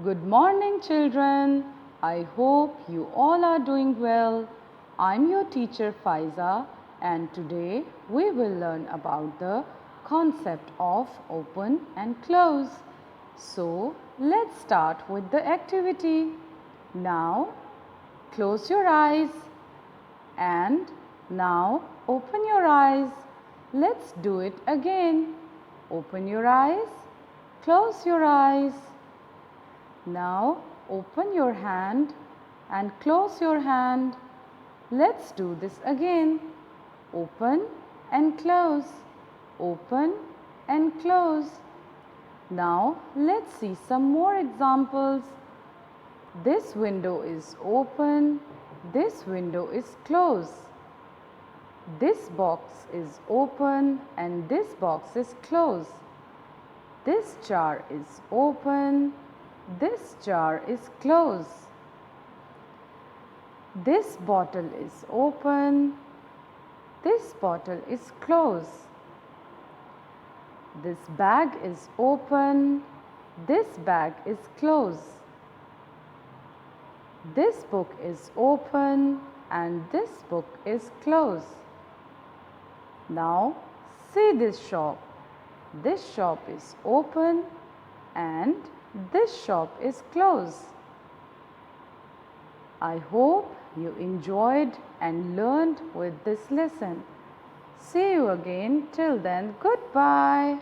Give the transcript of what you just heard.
Good morning, children. I hope you all are doing well. I'm your teacher Faiza, and today we will learn about the concept of open and close. So, let's start with the activity. Now, close your eyes and now open your eyes. Let's do it again. Open your eyes, close your eyes. Now open your hand and close your hand. Let's do this again. Open and close. Open and close. Now let's see some more examples. This window is open. This window is closed. This box is open and this box is closed. This jar is open. This jar is closed. This bottle is open. This bottle is closed. This bag is open. This bag is closed. This book is open and this book is closed. Now see this shop. This shop is open and this shop is closed. I hope you enjoyed and learned with this lesson. See you again. Till then, goodbye.